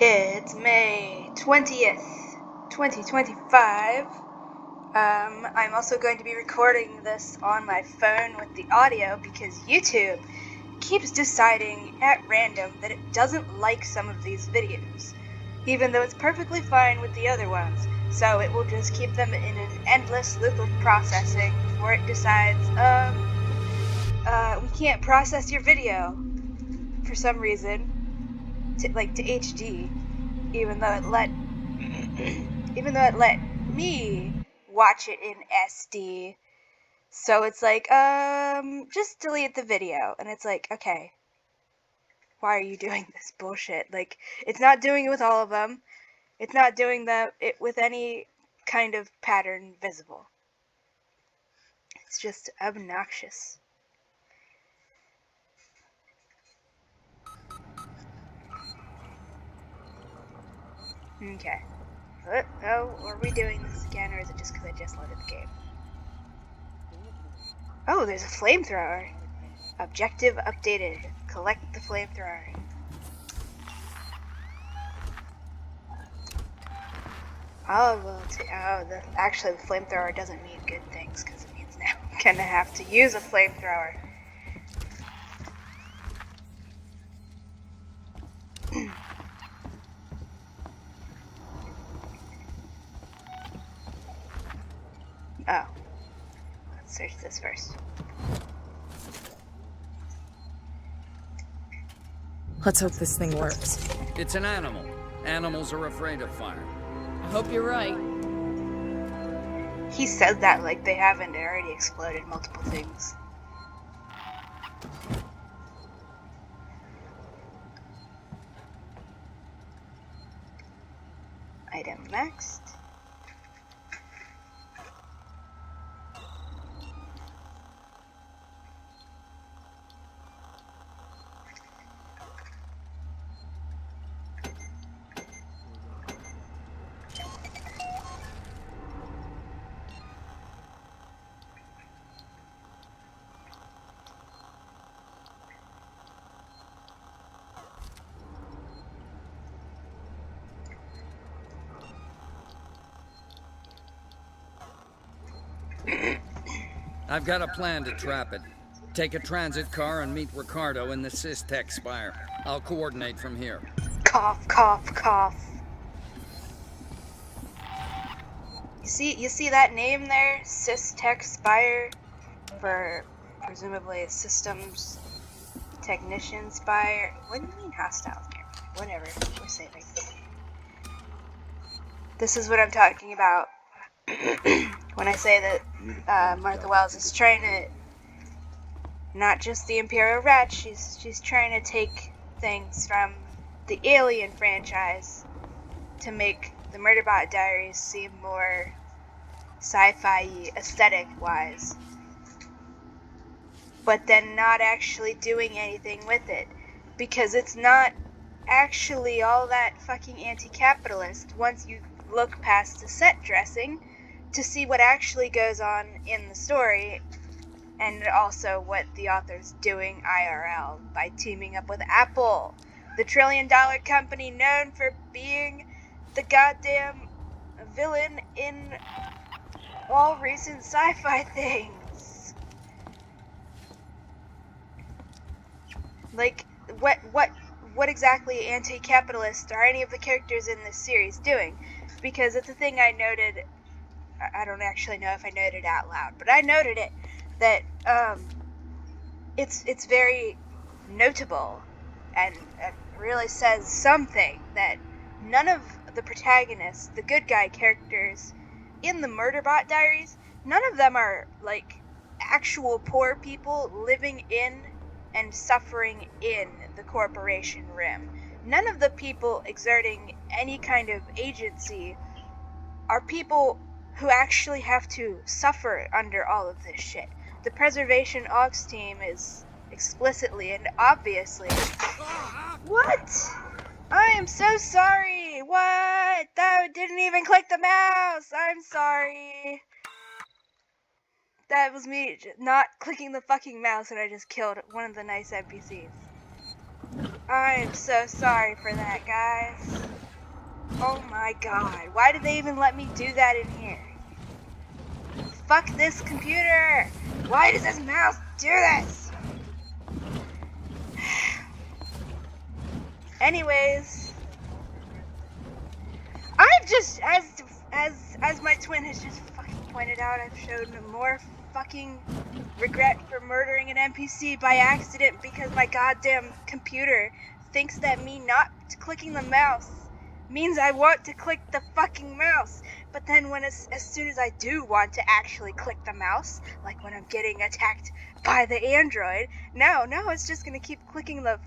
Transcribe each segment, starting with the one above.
It's May 20th, 2025. I'm also going to be recording this on my phone with the audio because YouTube keeps deciding at random that it doesn't like some of these videos, even though it's perfectly fine with the other ones. So it will just keep them in an endless loop of processing before it decides, we can't process your video for some reason, to HD, even though it let me watch it in SD. So it's like, just delete the video. And it's like, okay, why are you doing this bullshit? Like, it's not doing it with all of them. It's not doing it with any kind of pattern visible. It's just obnoxious. Okay. Oh, are we doing this again, or is it just because I just loaded the game? Oh, there's a flamethrower. Objective updated. Collect the flamethrower. Oh, well, actually the flamethrower doesn't mean good things, because it means now I'm gonna have to use a flamethrower. Oh. Let's search this first. Let's hope this thing works. It's an animal. Animals are afraid of fire. I hope you're right. He says that like they haven't already exploded multiple things. Item next. I've got a plan to trap it. Take a transit car and meet Ricardo in the Systech Spire. I'll coordinate from here. Cough, cough, cough. You see that name there? Systech Spire? For presumably a systems technician spire. What do you mean hostile here? Whatever, we're saving. This is what I'm talking about when I say that Martha Wells is trying to, not just the Imperial Rat, she's trying to take things from the Alien franchise to make the Murderbot Diaries seem more sci-fi aesthetic-wise, but then not actually doing anything with it, because it's not actually all that fucking anti-capitalist once you look past the set dressing to see what actually goes on in the story, and also what the author's doing IRL by teaming up with Apple, the trillion-dollar company known for being the goddamn villain in all recent sci-fi things. Like, what exactly anti-capitalist are any of the characters in this series doing? Because it's a thing I noted. I don't actually know if I noted out loud, but I noted it, that it's very notable and really says something that none of the protagonists, the good guy characters in the Murderbot Diaries, none of them are like actual poor people living in and suffering in the corporation rim. None of the people exerting any kind of agency are people who actually have to suffer under all of this shit. The Preservation Aux team is explicitly and obviously... What? I am so sorry! What? That didn't even click the mouse! I'm sorry. That was me not clicking the fucking mouse and I just killed one of the nice NPCs. I'm so sorry for that, guys. Oh my god, why did they even let me do that in here? Fuck this computer! Why does this mouse do this? Anyways, I've just, as my twin has just fucking pointed out, I've shown more fucking regret for murdering an NPC by accident because my goddamn computer thinks that me not clicking the mouse means I want to click the fucking mouse. But then when as soon as I do want to actually click the mouse, like when I'm getting attacked by the android, no, it's just gonna keep clicking the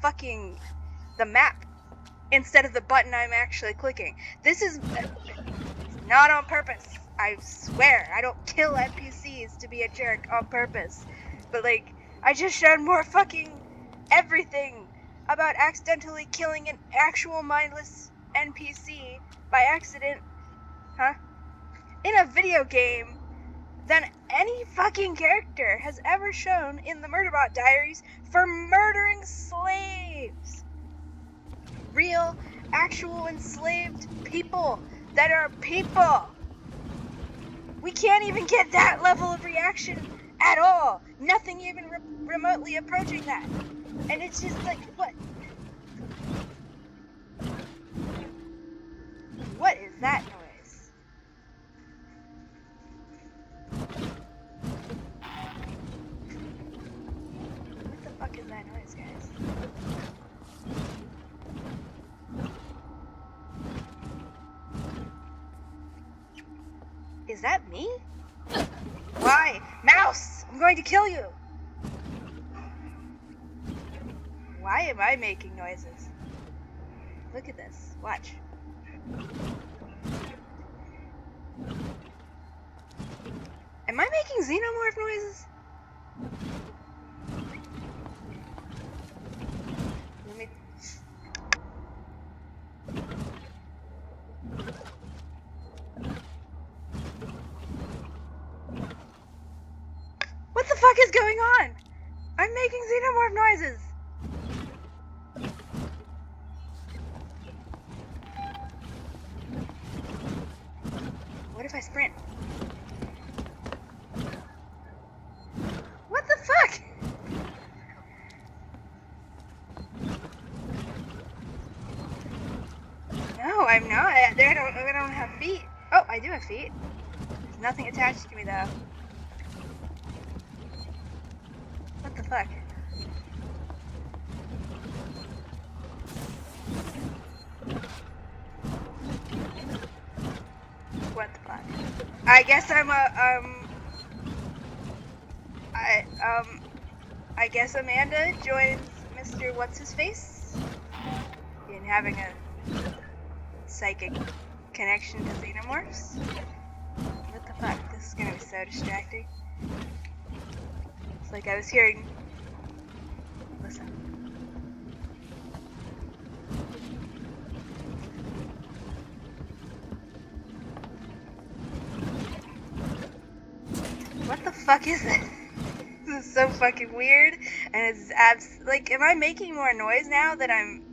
map instead of the button I'm actually clicking. This is not on purpose. I swear, I don't kill NPCs to be a jerk on purpose. But like, I just showed more fucking everything about accidentally killing an actual mindless NPC by accident, in a video game than any fucking character has ever shown in the Murderbot Diaries for murdering slaves. Real, actual enslaved people that are people. We can't even get that level of reaction at all. Nothing even remotely approaching that. And it's just like, what? What is that noise? What the fuck is that noise, guys? Is that me? Why? Mouse! I'm going to kill you! Why am I making noises? Look at this. Watch. Am I making xenomorph noises? Let me... What the fuck is going on? I'm making xenomorph noises! What if I sprint? What the fuck? No, I'm not. I don't have feet. Oh, I do have feet. There's nothing attached to me though. What the fuck? What the fuck? I guess I'm I guess Amanda joins Mr. What's-His-Face in having a psychic connection to xenomorphs. What the fuck? This is gonna be so distracting. It's like I was hearing... Listen. What the fuck is this? This is so fucking weird, and it's like, am I making more noise now that I'm,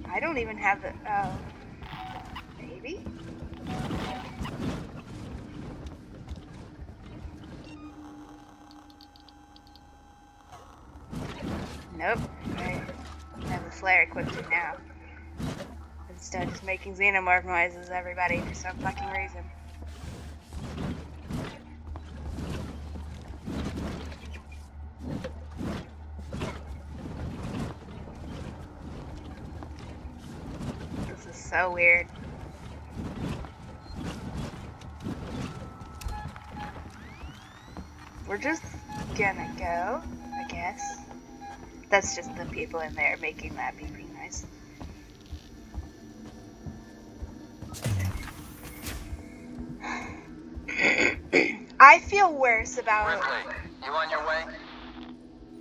I don't even have the, maybe? Nope, I have the flare equipped in now. Instead of just making xenomorph noises, everybody, for some fucking reason. This is so weird. We're just gonna go, I guess. That's just the people in there making that beeping noise. I feel worse about... Ripley, you on your way?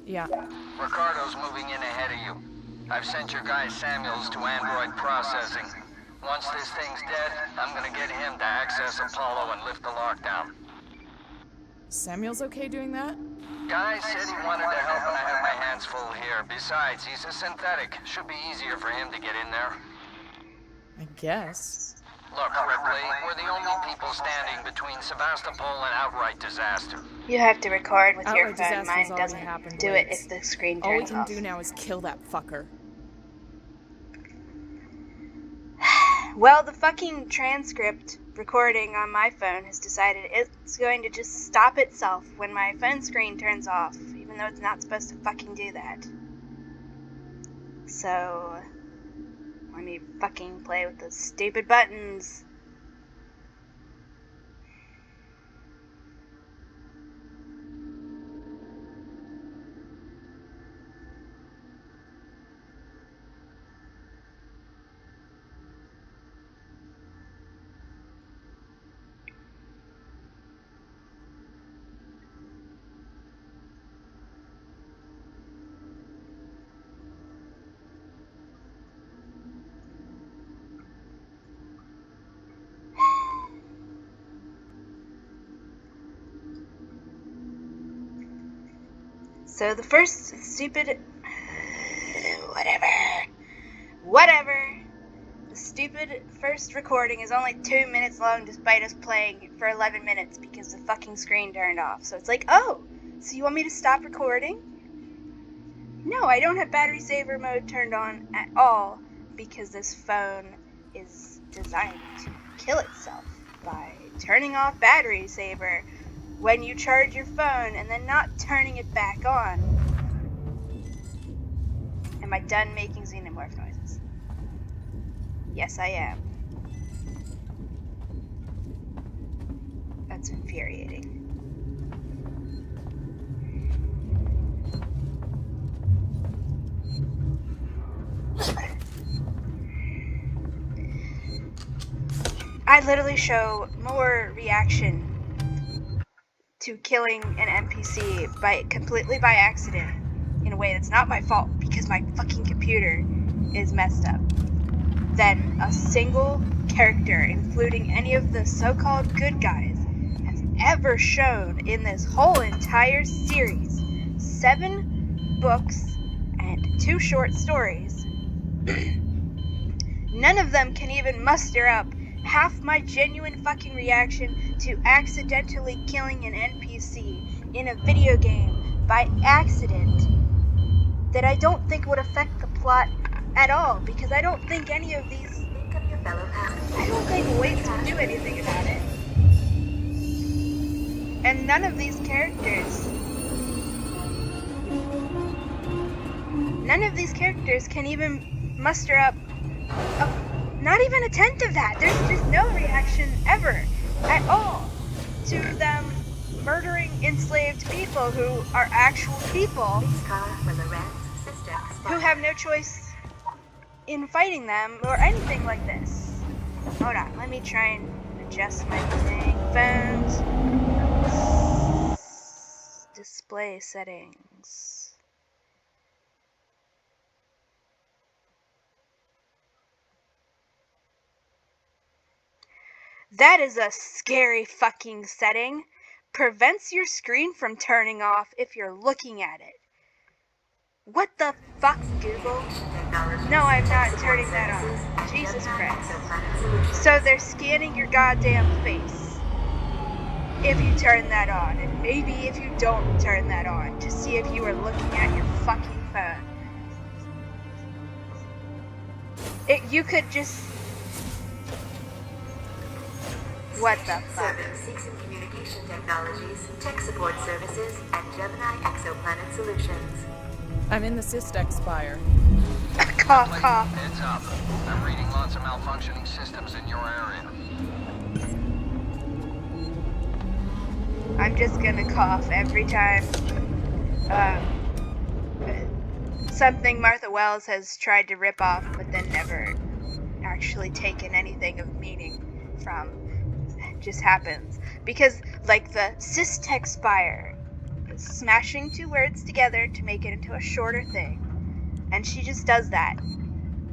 Yeah. Ricardo's moving in ahead of you. I've sent your guy Samuels to android processing. Once this thing's dead, I'm gonna get him to access Apollo and lift the lockdown. Samuel's okay doing that? Guy said he wanted to help, and I have full here. Besides, he's a synthetic. Should be easier for him to get in there. I guess. Look, Ripley, we're the only people standing between Sevastopol and outright disaster. You have to record with your Outright phone. disaster's Mine already doesn't happened, do it Waits. if the screen All we turns can off. do now is kill that fucker. Well, the fucking transcript recording on my phone has decided it's going to just stop itself when my phone screen turns off, even though it's not supposed to fucking do that. So, let me fucking play with those stupid buttons. So the first stupid... Whatever. The stupid first recording is only 2 minutes long despite us playing for 11 minutes because the fucking screen turned off. So it's like, oh, so you want me to stop recording? No, I don't have battery saver mode turned on at all because this phone is designed to kill itself by turning off battery saver when you charge your phone and then not turning it back on. Am I done making xenomorph noises? Yes, I am. That's infuriating. I literally show more reaction to killing an NPC completely by accident in a way that's not my fault because my fucking computer is messed up than a single character, including any of the so-called good guys, has ever shown in this whole entire series. 7 books and 2 short stories. None of them can even muster up half my genuine fucking reaction to accidentally killing an NPC in a video game by accident that I don't think would affect the plot at all, because I don't think any of these... I don't think Waits would do anything about it. And none of these characters can even muster up not even a tenth of that. There's just no reaction ever at all to them murdering enslaved people who are actual people who have no choice in fighting them or anything like this. Hold on, let me try and adjust my thing. Phones. Display settings. That is a scary fucking setting. Prevents your screen from turning off if you're looking at it. What the fuck, Google? No, I'm not turning that on. Jesus Christ. So they're scanning your goddamn face if you turn that on, and maybe if you don't turn that on, to see if you are looking at your fucking phone. You could just... What the fuck? Serving Communication Technologies, Tech Support Services, and Gemini Exoplanet Solutions. I'm in the Systech Spire. Cough, cough. Heads up. I'm reading lots of malfunctioning systems in your area. I'm just gonna cough every time something Martha Wells has tried to rip off but then never actually taken anything of meaning from. It just happens. Because, like the Systech Spire, smashing 2 words together to make it into a shorter thing. And she just does that.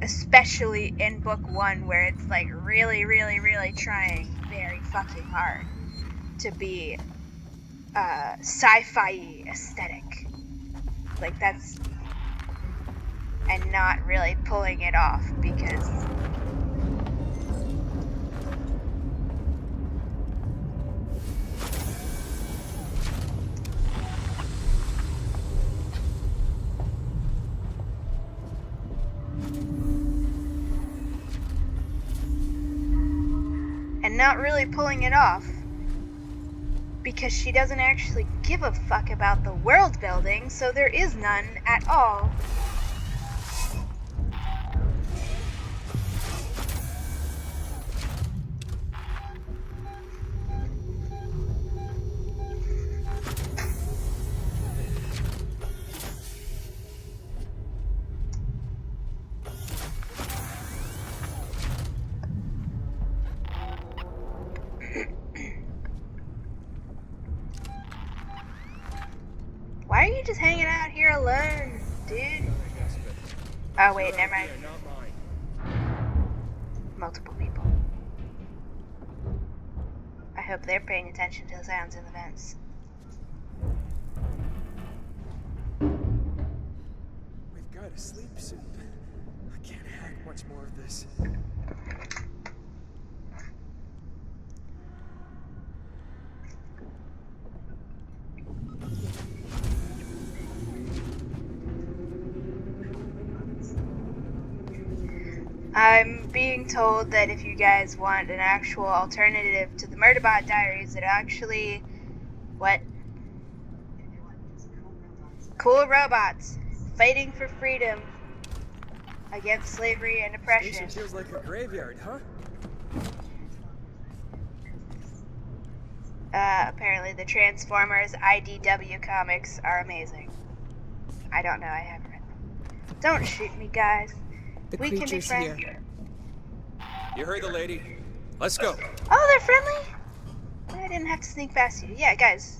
Especially in book 1, where it's like really, really, really trying very fucking hard to be sci-fi aesthetic. Like, that's and not really pulling it off because she doesn't actually give a fuck about the world building, so there is none at all. Why are you just hanging out here alone, dude? Oh wait, never mind. Multiple people. I hope they're paying attention to the sounds in the vents. We've got to sleep soon. I can't hack much more of this. I'm being told that if you guys want an actual alternative to the Murderbot Diaries, it actually... What? Cool robots fighting for freedom against slavery and oppression. Station feels like a graveyard, huh? Apparently the Transformers IDW comics are amazing. I don't know, I haven't read them. Don't shoot me, guys. We can be friends. Here. You heard the lady. Let's go. Oh, they're friendly? I didn't have to sneak past you. Yeah, guys.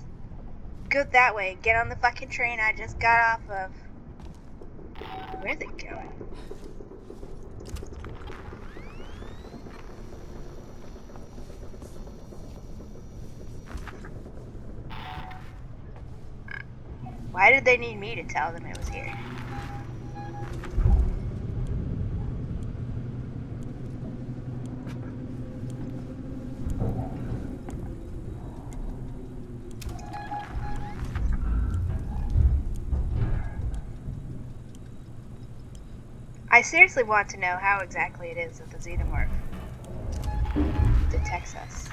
Go that way. Get on the fucking train I just got off of. Where are they going? Why did they need me to tell them it was here? I seriously want to know how exactly it is that the xenomorph detects us.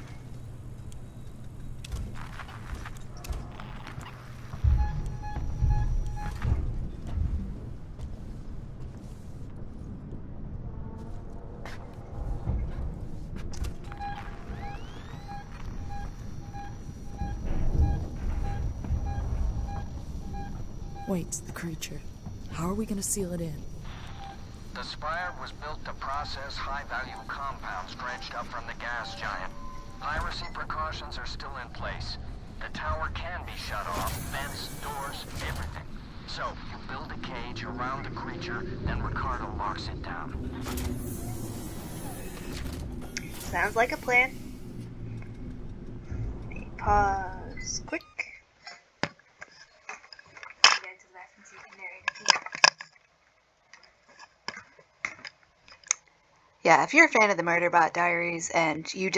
Wait, the creature. How are we gonna seal it in? The spire was built to process high-value compounds dredged up from the gas giant. Piracy precautions are still in place. The tower can be shut off, vents, doors, everything. So, you build a cage around the creature, then Ricardo locks it down. Sounds like a plan. Let me pause quick. Get to the bathroom so you can narrate a few. Yeah, if you're a fan of the Murderbot Diaries and you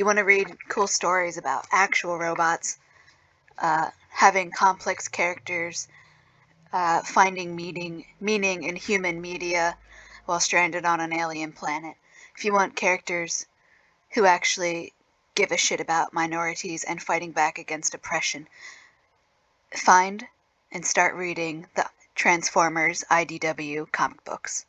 want to read cool stories about actual robots, having complex characters, finding meaning in human media while stranded on an alien planet. If you want characters who actually give a shit about minorities and fighting back against oppression, find and start reading the Transformers IDW comic books.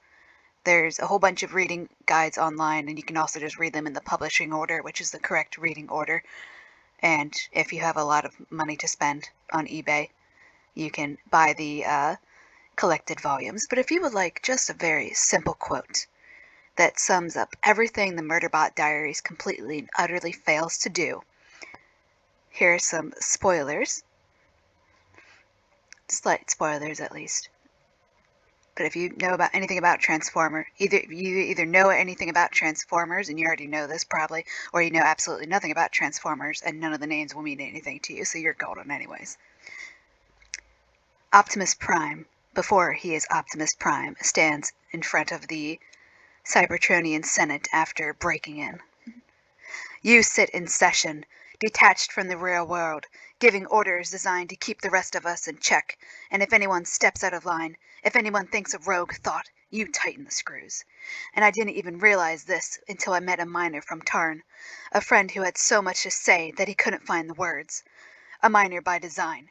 There's a whole bunch of reading guides online, and you can also just read them in the publishing order, which is the correct reading order. And if you have a lot of money to spend on eBay, you can buy the collected volumes. But if you would like just a very simple quote that sums up everything the Murderbot Diaries completely and utterly fails to do, here are some spoilers. Slight spoilers, at least. But if you know about anything about Transformers, you either know anything about Transformers, and you already know this probably, or you know absolutely nothing about Transformers, and none of the names will mean anything to you, so you're golden anyways. Optimus Prime before he is Optimus Prime, stands in front of the Cybertronian Senate after breaking in. You sit in session, detached from the real world, giving orders designed to keep the rest of us in check, and if anyone steps out of line, if anyone thinks a rogue thought, you tighten the screws. And I didn't even realize this until I met a miner from Tarn, a friend who had so much to say that he couldn't find the words. A miner by design,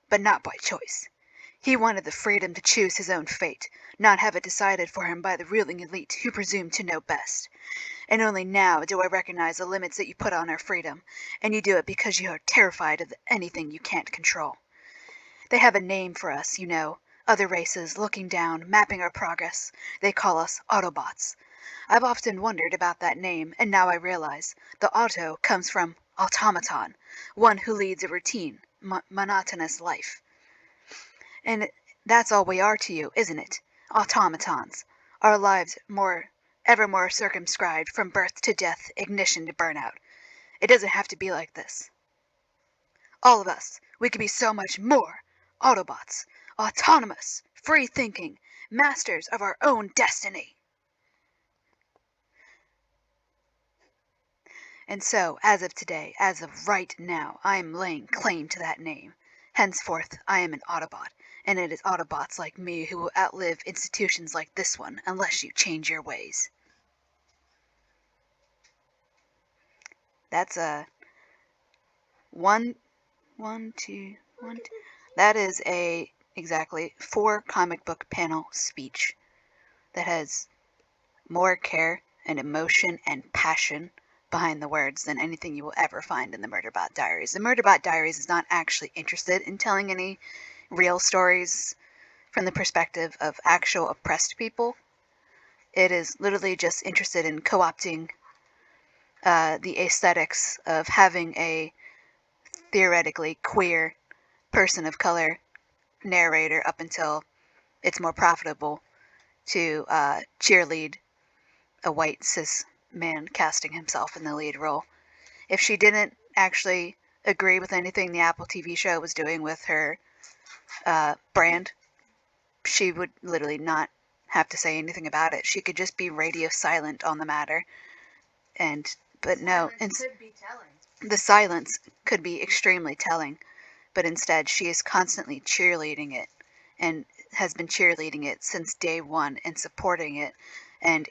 but not by choice. He wanted the freedom to choose his own fate, not have it decided for him by the ruling elite who presumed to know best. And only now do I recognize the limits that you put on our freedom, and you do it because you are terrified of anything you can't control. They have a name for us, you know, other races looking down, mapping our progress. They call us Autobots. I've often wondered about that name, and now I realize the auto comes from automaton, one who leads a routine, monotonous life. And that's all we are to you, isn't it? Automatons. Our lives ever more circumscribed from birth to death, ignition to burnout. It doesn't have to be like this. All of us, we could be so much more. Autobots. Autonomous. Free-thinking. Masters of our own destiny. And so, as of today, as of right now, I am laying claim to that name. Henceforth, I am an Autobot, and it is Autobots like me who will outlive institutions like this one, unless you change your ways. That's a one, two. That is a exactly 4 comic book panel speech that has more care and emotion and passion behind the words than anything you will ever find in the Murderbot Diaries. The Murderbot Diaries is not actually interested in telling any real stories from the perspective of actual oppressed people. It is literally just interested in co-opting the aesthetics of having a theoretically queer person of color narrator up until it's more profitable to cheerlead a white cis man casting himself in the lead role. If she didn't actually agree with anything the Apple TV show was doing with her brand, she would literally not have to say anything about it. She could just be radio silent on the matter. But no, the silence could be extremely telling, but instead she is constantly cheerleading it, and has been cheerleading it since day one and supporting it, and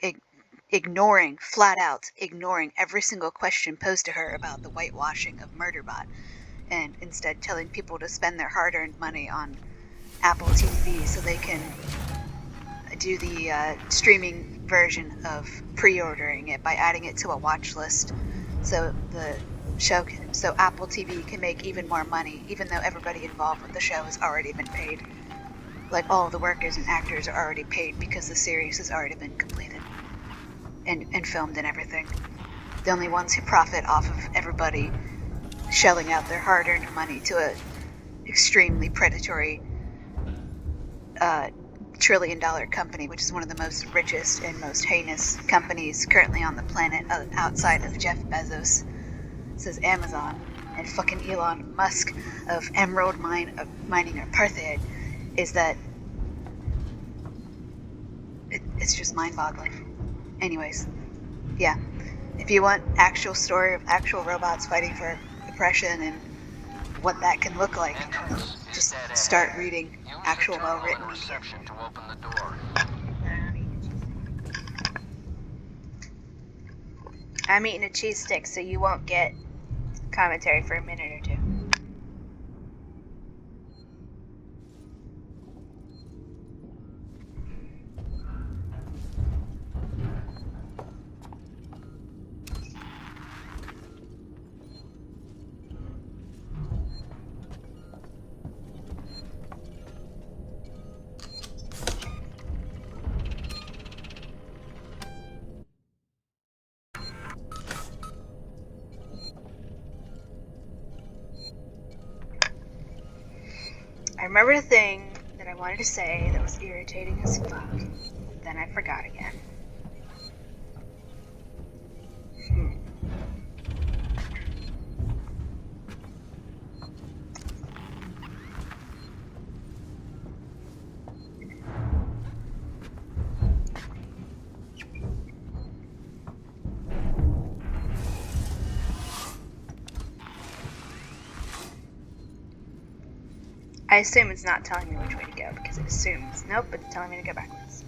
flat out ignoring every single question posed to her about the whitewashing of Murderbot, and instead telling people to spend their hard-earned money on Apple TV so they can do the streaming version of pre-ordering it by adding it to a watch list, so Apple TV can make even more money, even though everybody involved with the show has already been paid. Like, all of the workers and actors are already paid because the series has already been completed and filmed and everything. The only ones who profit off of everybody shelling out their hard-earned money to a extremely predatory trillion-dollar company, which is one of the most richest and most heinous companies currently on the planet outside of Jeff Bezos. This is Amazon and fucking Elon Musk of emerald mining apartheid. Is that it's just mind-boggling. Anyways, yeah. If you want actual story of actual robots fighting for oppression and what that can look like, just start reading actual well-written media. To open the door. I'm eating a cheese stick, so you won't get commentary for a minute or two. I remember the thing that I wanted to say that was irritating as fuck. Then I forgot again. I assume it's not telling me which way to go because it assumes. Nope, it's telling me to go backwards.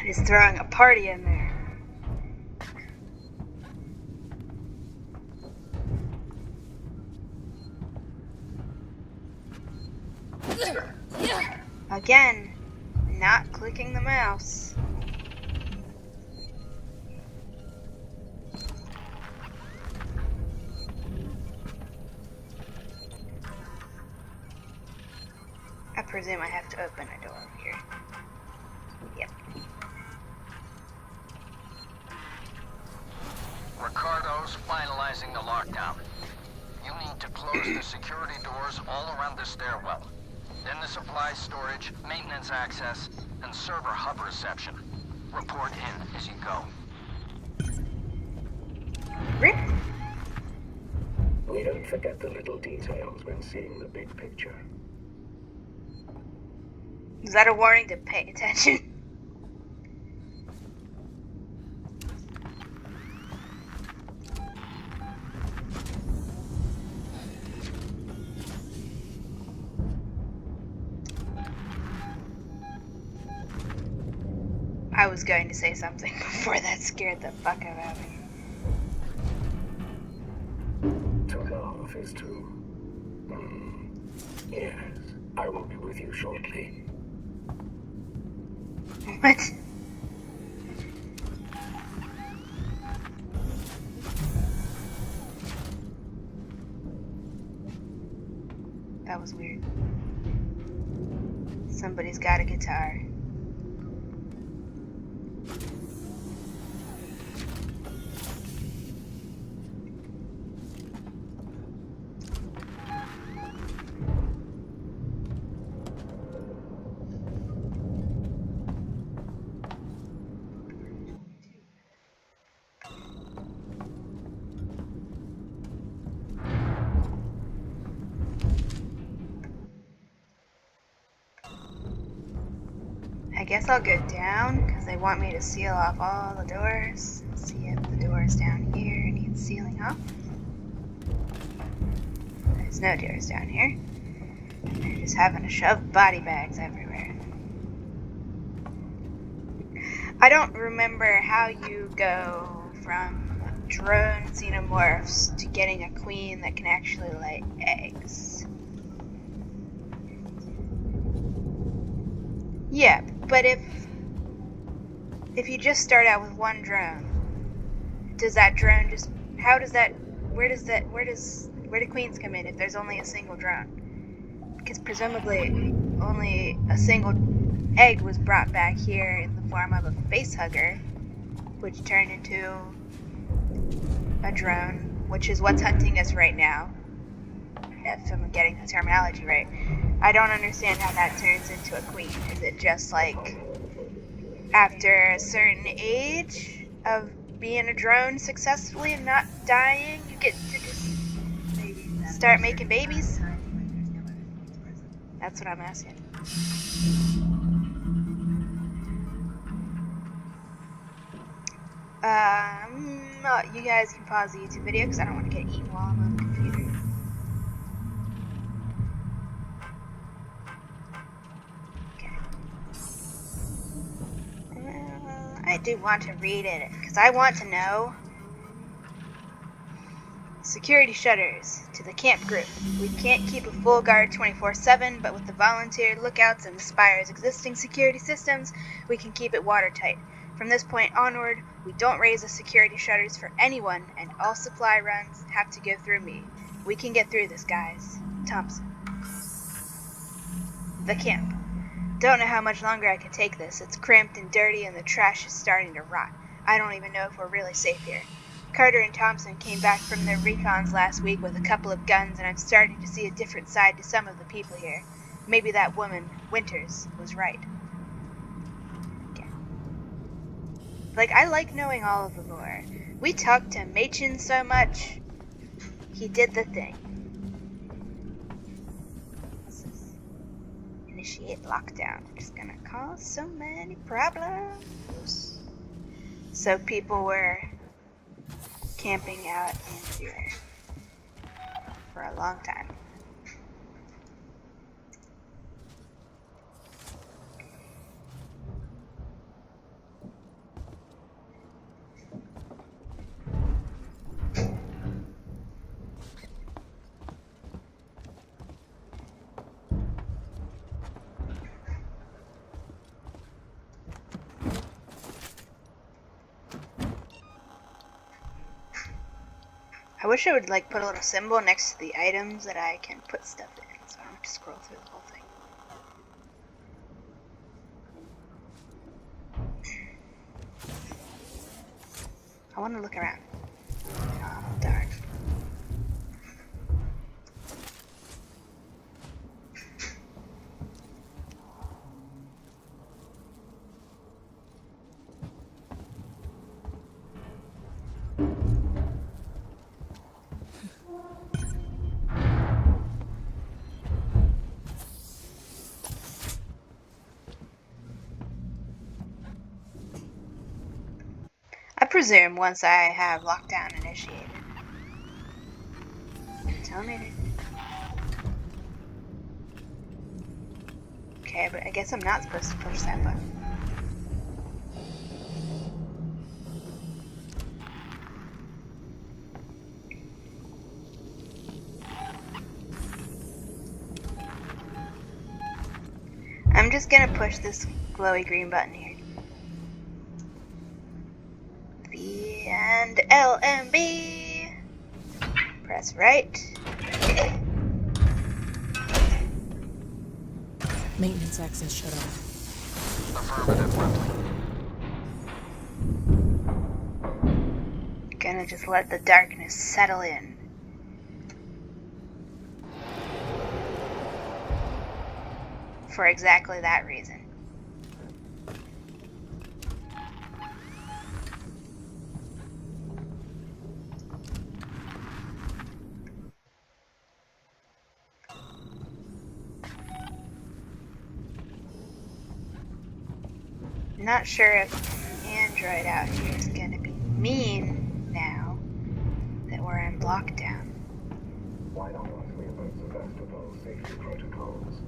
He's throwing a party in there. Again, not clicking the mouse. I presume I have to open a door here. Yep. Ricardo's finalizing the lockdown. You need to close the security doors all around the stairwell. Then the supply storage, maintenance access, and server hub reception. Report in as you go. Rip. We don't forget the little details when seeing the big picture. Is that a warning to pay attention? I was going to say something before that scared the fuck out of me. Tarkov is true. Yes, I will be with you shortly. What? That was weird. Somebody's got a guitar. I guess I'll go down because they want me to seal off all the doors. See if the doors down here need sealing off. There's no doors down here. They're just having to shove body bags everywhere. I don't remember how you go from drone xenomorphs to getting a queen that can actually lay eggs. Yeah, but if you just start out with one drone, does that drone just where do queens come in if there's only a single drone? Because presumably only a single egg was brought back here in the form of a face hugger, which turned into a drone, which is what's hunting us right now. If I'm getting the terminology right. I don't understand how that turns into a queen. Is it just like after a certain age of being a drone successfully and not dying, you get to just start making babies? That's what I'm asking. You guys can pause the YouTube video because I don't want to get eaten while I'm on the computer. I do want to read it because I want to know. Security shutters to the camp group. We can't keep a full guard 24/7, but with the volunteer lookouts and the Spire's existing security systems, we can keep it watertight. From this point onward, we don't raise the security shutters for anyone, and all supply runs have to go through me. We can get through this, guys. Thompson. The camp. Don't know how much longer I can take this. It's cramped and dirty and the trash is starting to rot. I don't even know if we're really safe here. Carter and Thompson came back from their recons last week with a couple of guns, and I'm starting to see a different side to some of the people here. maybe that woman, Winters, was right. Okay. Like, I like knowing all of the lore. We talked to Machin so much. He did the thing. What's this? Initiate lockdown, which is gonna cause so many problems. So people were camping out in here for a long time. I wish I would like put a little symbol next to the items that I can put stuff in, so I don't have to scroll through the whole thing. I want to look around. Oh, darn. I presume once I have lockdown initiated. Tell me anything. Okay, but I guess I'm not supposed to push that button. I'm just gonna push this glowy green button here. V and LMB. Press right. Maintenance access shut off. Affirmative, Ripley. Gonna just let the darkness settle in. For exactly that reason. Not sure if Android out here is gonna be mean now that we're in lockdown. Why not ask me about Sevastopol's safety protocols?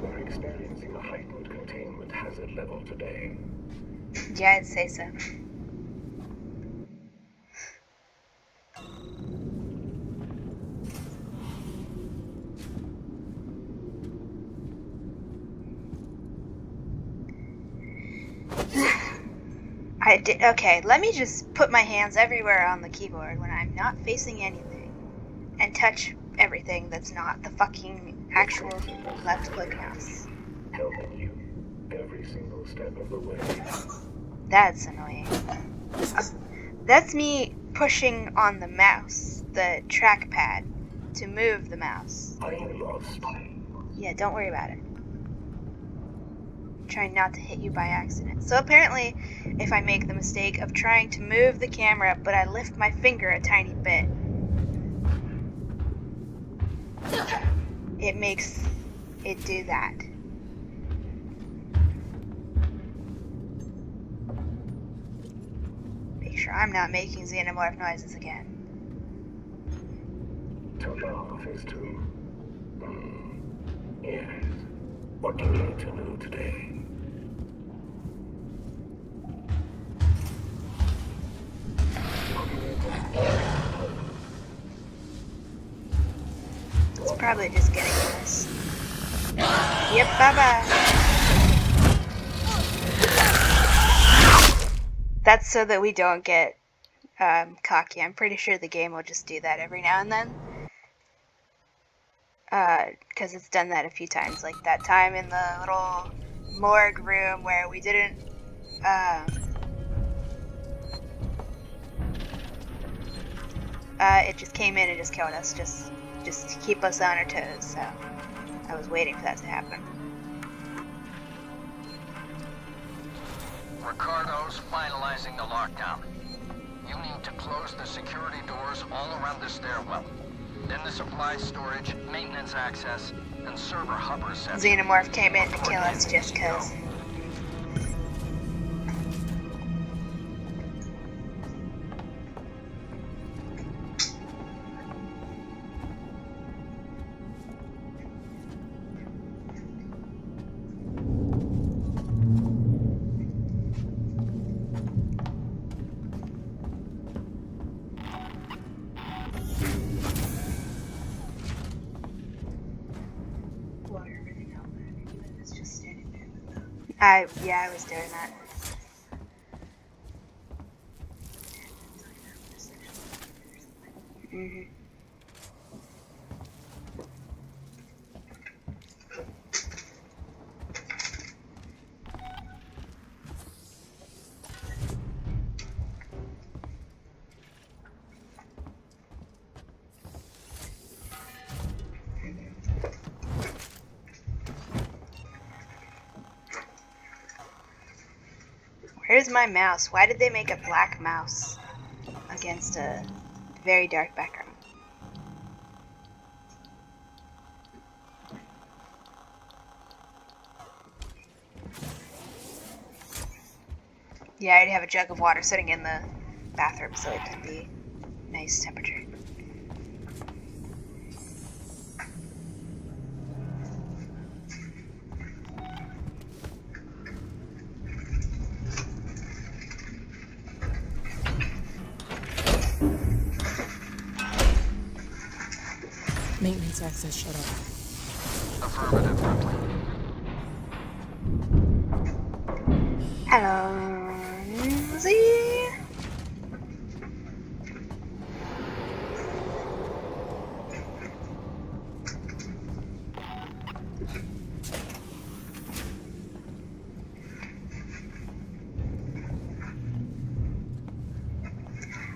We're experiencing a heightened containment hazard level today. Yeah, I'd say so. I did. Okay, let me just put my hands everywhere on the keyboard when I'm not facing anything and touch everything that's not the fucking actual left click mouse. Helping you every single step of the way. That's annoying. That's me pushing on the mouse, the trackpad, to move the mouse. Are you lost? Yeah, don't worry about it. I'm trying not to hit you by accident. So apparently, if I make the mistake of trying to move the camera, but I lift my finger a tiny bit, it makes it do that. Make sure I'm not making xenomorph noises again. Turn off is to... Yes. What do you need to know today? It's probably just getting this. Yep, bye-bye. That's so that we don't get cocky. I'm pretty sure the game will just do that every now and then. because it's done that a few times. Like that time in the little morgue room where we didn't. It just came in and just killed us, just to keep us on our toes. So I was waiting for that to happen. Ricardo's finalizing the lockdown. You need to close the security doors all around the stairwell. Then the supply storage, maintenance access, and server hub reception. Xenomorph came in to kill us just cause. I was doing that. Where's my mouse? Why did they make a black mouse against a very dark background? Yeah, I'd have a jug of water sitting in the bathroom so it can be nice temperature. Maintenance access shut off. Affirmative. Hello, Z.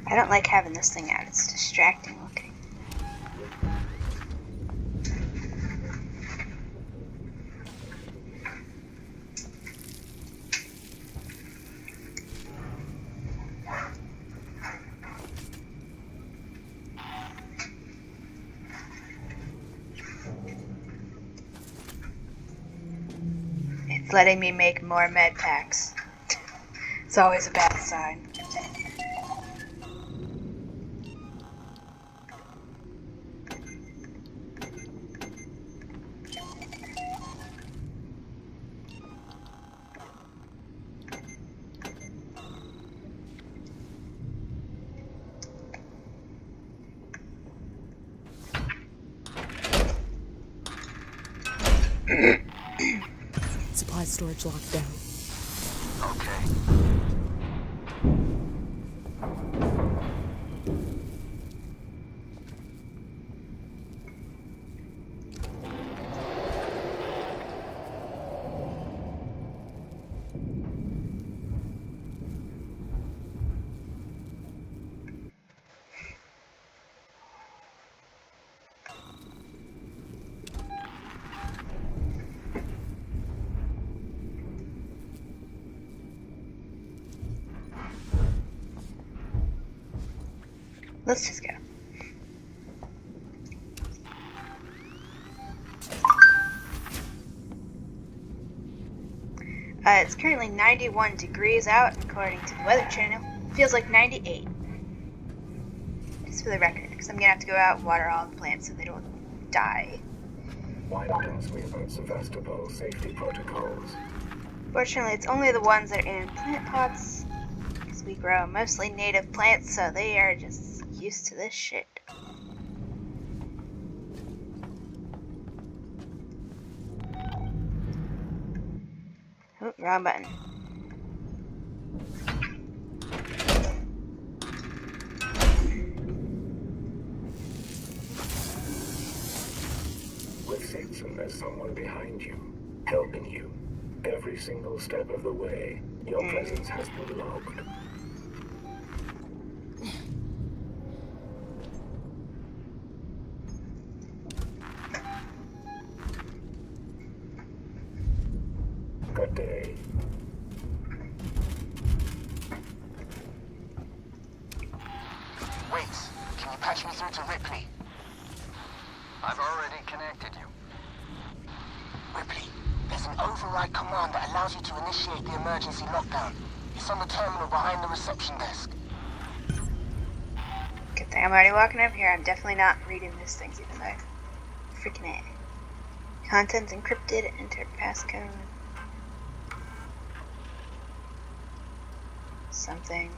I don't like having this thing out. It's distracting looking. It's letting me make more med packs. It's always a bad sign. Supply storage locked down. Okay. Let's just go. It's currently 91 degrees out, according to the Weather Channel. Feels like 98. Just for the record, because I'm going to have to go out and water all the plants so they don't die. Why not ask me about Sevastopol safety protocols? Fortunately, it's only the ones that are in plant pots, because we grow mostly native plants, so they are just used to this shit. Oh, wrong button. With Satan, there's someone behind you, helping you. Every single step of the way, your presence has been logged. Good day. Wait, can you patch me through to Ripley? I've already connected you. Ripley, there's an override command that allows you to initiate the emergency lockdown. It's on the terminal behind the reception desk. Good thing I'm already walking over here. I'm definitely not reading these things even though. Freaking A. Contents encrypted, enter passcode. Something.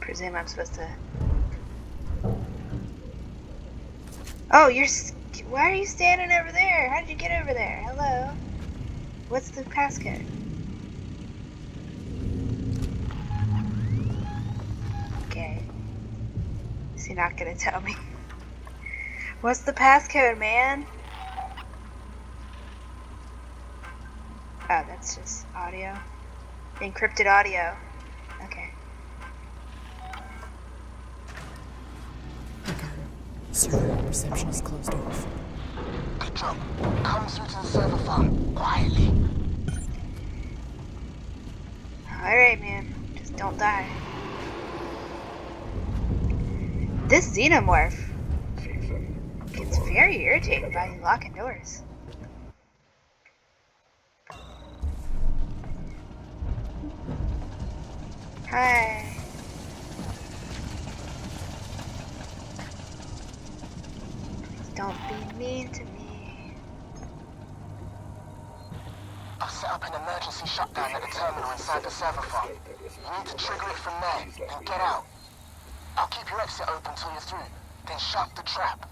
Presume I'm supposed to. Oh, why are you standing over there? How did you get over there? Hello? What's the passcode? Okay. Is he not gonna tell me? What's the passcode, man? Oh, that's just audio. Encrypted audio. Okay. I got it. Server reception is closed off. Good job. Come through to the server farm, quietly. Alright, man. Just don't die. This xenomorph gets very irritated by you locking doors. Hi. Don't be mean to me. I've set up an emergency shutdown at the terminal inside the server farm. You need to trigger it from there, and get out. I'll keep your exit open till you're through, then shut the trap.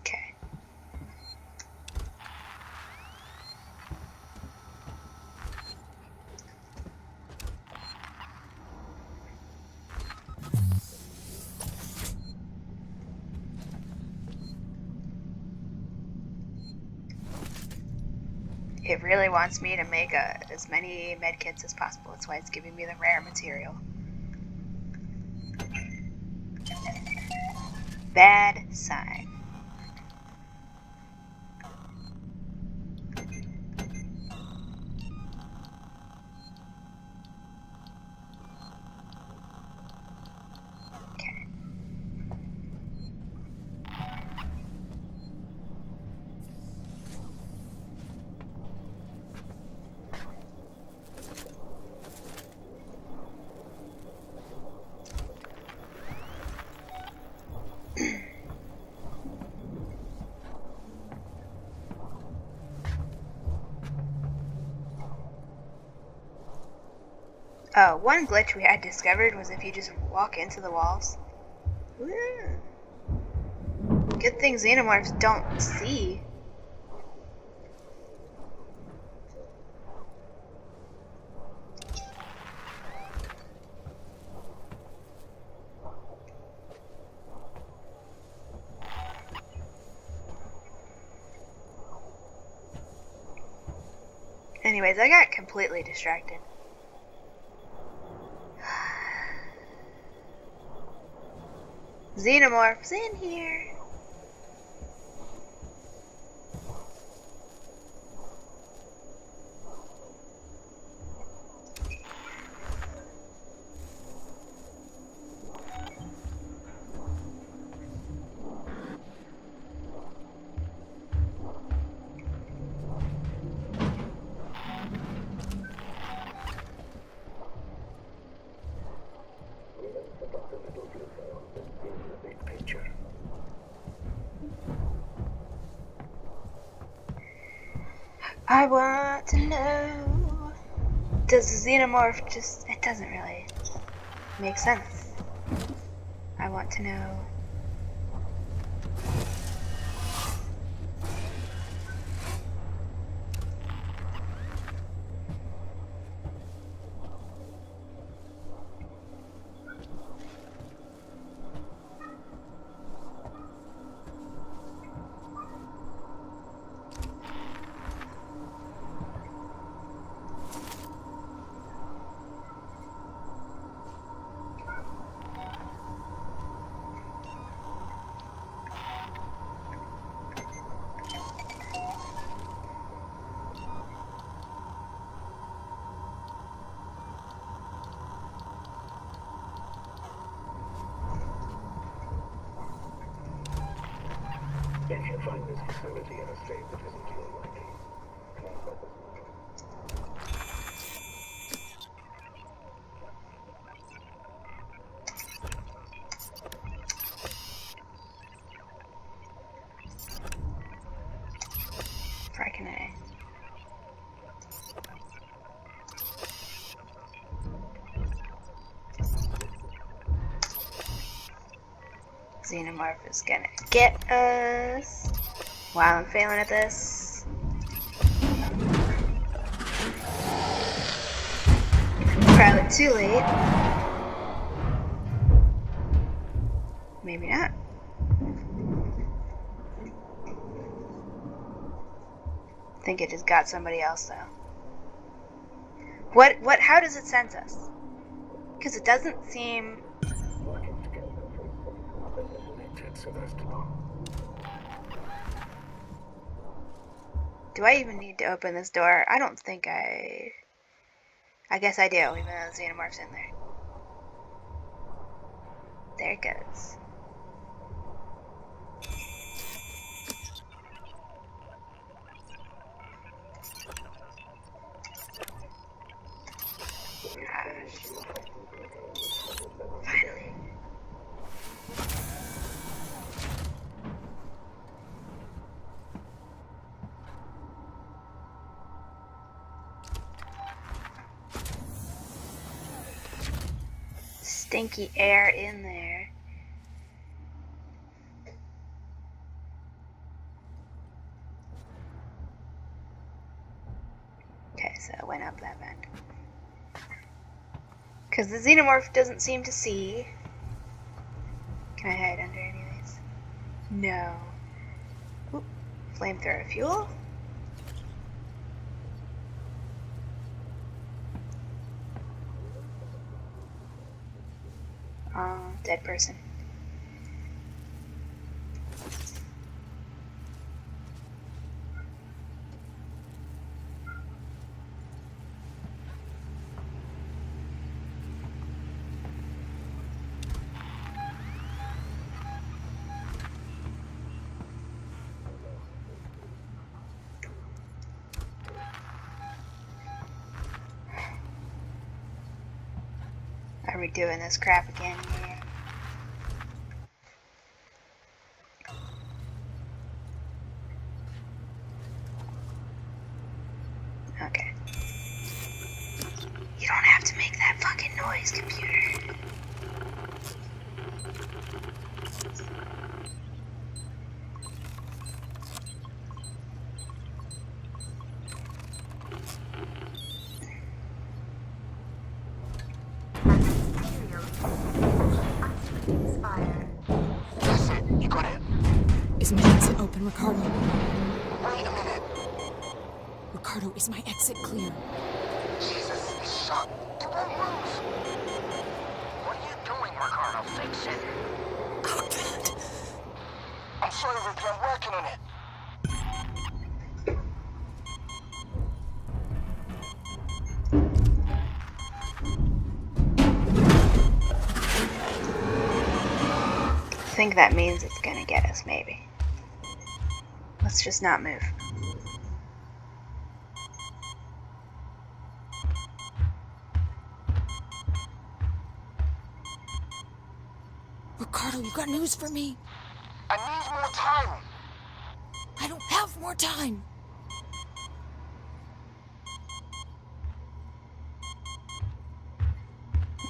Okay. It really wants me to make as many medkits as possible. That's why it's giving me the rare material. Bad sign. Okay. One glitch we had discovered was if you just walk into the walls. Woo. Good thing xenomorphs don't see. Anyways, I got completely distracted. Xenomorphs in here. I want to know does the xenomorph just... It doesn't really make sense. I want to know... If you find this facility in a state that isn't to your liking, Frickin' A. Xenomorph is gonna get us. Wow, I'm failing at this. Probably too late. Maybe not. I think it just got somebody else though. How does it sense us? Because it doesn't seem... working together for makes it versatile. Do I even need to open this door? I don't think I guess I do, even though the xenomorph's in there. There it goes. Gosh. Finally. Stinky air in there. Okay, so it went up that vent. Because the xenomorph doesn't seem to see. Can I hide under any of these? No. Oop. Flamethrower fuel? Oh, dead person. Are we doing this crap again here? Okay. You don't have to make that fucking noise, computer. Expire. That's it. You got it. Is my exit open, Ricardo? Wait a minute. Ricardo, is my exit clear? Jesus, it's shut. It won't move. What are you doing, Ricardo? Fix it. Oh, God. I'm sorry, Ricky. I'm working on it. I think that means it's gonna get us, maybe. Let's just not move. Ricardo, you got news for me? I need more time. I don't have more time.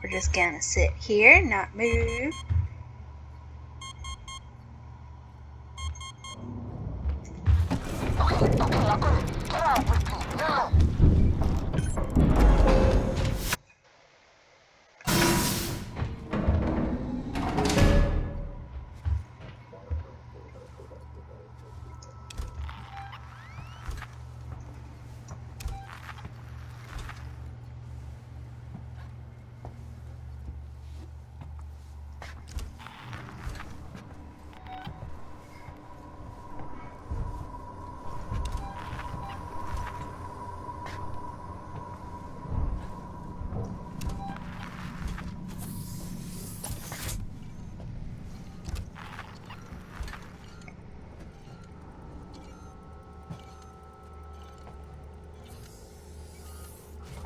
We're just gonna sit here, not move. Okay, I got it. Get out, Ripley, now!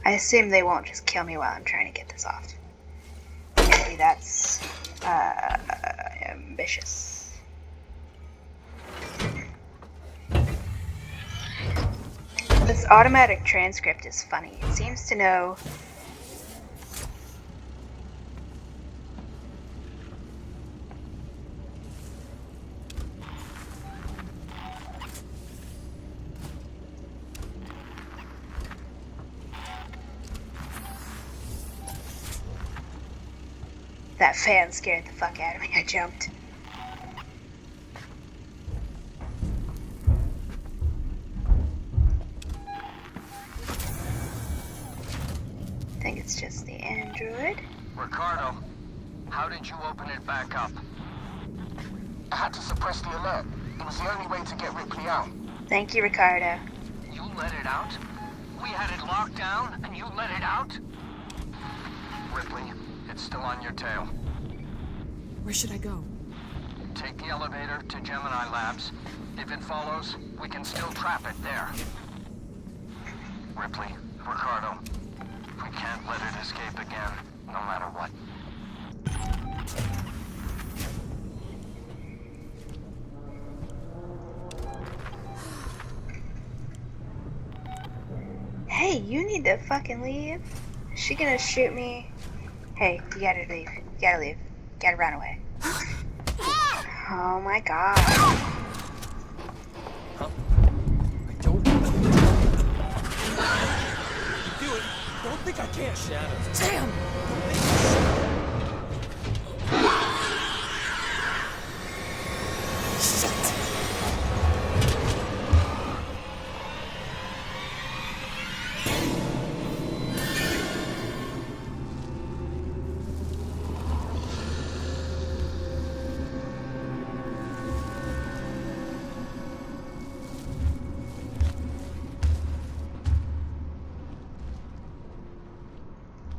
I assume they won't just kill me while I'm trying to get this off. Maybe that's ambitious. This automatic transcript is funny. It seems to know that fan scared the fuck out of me. I jumped. I think it's just the android. Ricardo, how did you open it back up? I had to suppress the alert. It was the only way to get Ripley out. Thank you, Ricardo. You let it out? We had it locked down, and you let it out? Ripley, it's still on your tail. Where should I go? Take the elevator to Gemini Labs. If it follows, we can still trap it there. Ripley, Ricardo, we can't let it escape again, no matter what. Hey, you need to fucking leave. Is she gonna shoot me? Hey, you gotta leave. You gotta leave. You gotta run away. Oh my god. I don't do it. Don't think I can't, Shadows. Damn! Shit!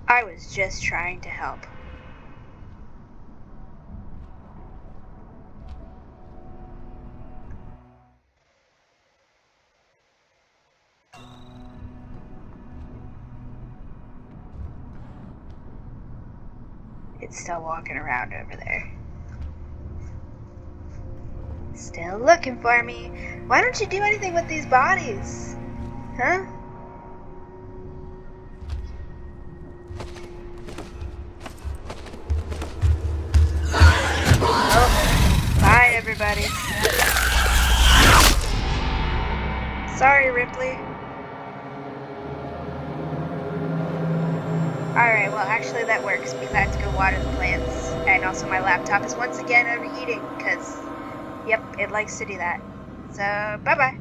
I was just trying to help. It's still walking around over there. Still looking for me. Why don't you do anything with these bodies? Huh? Oh, bye everybody. Sorry, Ripley. Alright, well actually that works because I have to go water the plants. And also my laptop is once again overheating because, yep, it likes to do that. So, bye-bye.